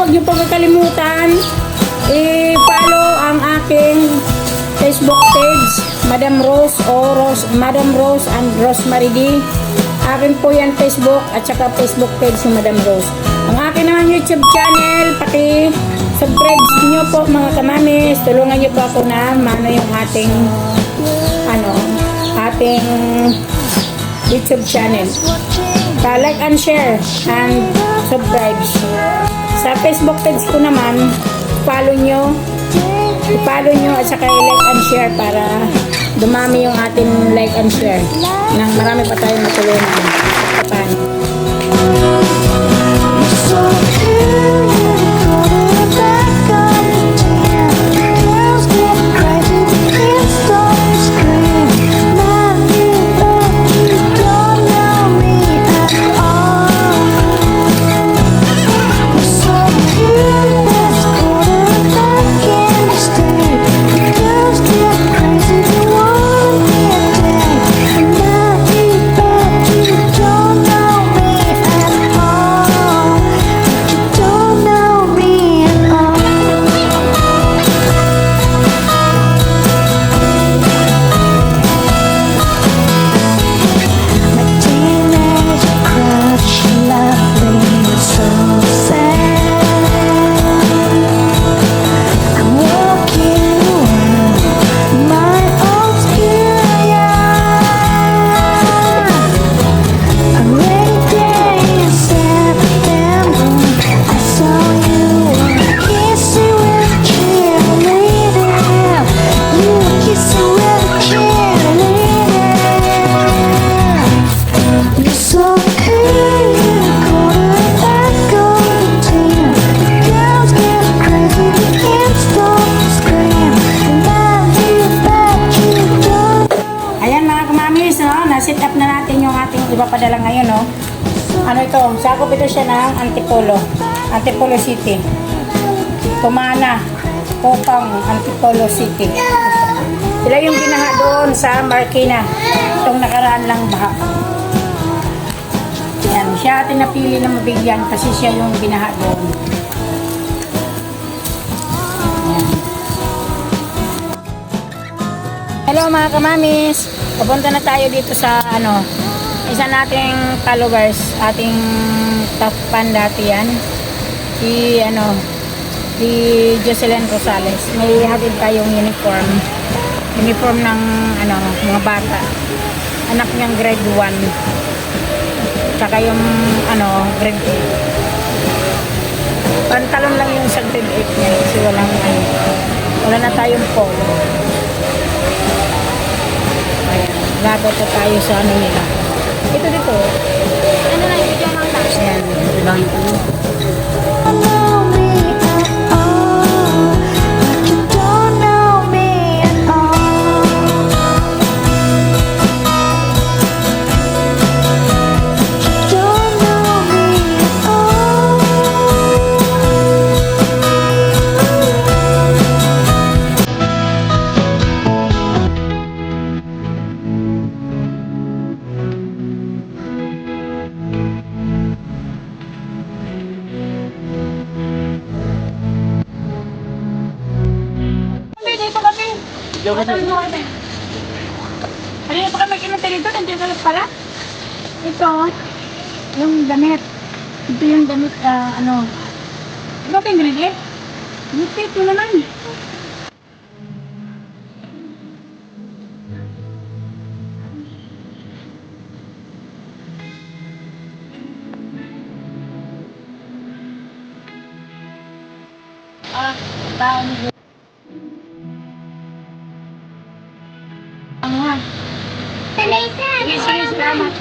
huwag niyo po kakalimutan i-follow ang aking Facebook page, Madam Rose Madam Rose and Rosemary D. Akin po yan Facebook at saka Facebook page si Madam Rose. Ang akin naman YouTube channel, pati subscribe niyo po mga kamamis. Tulungan niyo po ako na mano yung ating ating YouTube channel. Like and share and subscribe. Sa Facebook page ko naman, i-follow nyo at saka i-like and share para dumami yung ating like and share nang marami pa tayong matulungan. Paano? Set up na natin yung ating ipapadala ngayon, no? Ano ito? Sakop ito siya ng Antipolo City. Tumana, Popang, Antipolo City. Sila yung binaha doon sa Marikina. Itong nakaraan lang baha. Yan, siya atin napili na mabigyan kasi siya yung binaha doon. Yan. Hello mga kamamis! Papunta na tayo dito sa isa nating followers, ating top fan dati yan. Si Jocelyn Rosales. May hatid tayong uniform ng mga bata. Anak niyang grade 1. Tsaka yung grade 8. Pantalon lang yung sa grade 8 niya kasi wala na tayong polo. Labot na tayo sa nila. Ito dito. Ano na yung video ng tax? Ayan. Ibang ito. Kanina pa kami kinunti dito, nandiyan ka pala. Ito, yung damit. Ito yung damit, Ito ba yung grade 8? Lupit mo naman. Tao mo. Ano nga? Sige, salamat.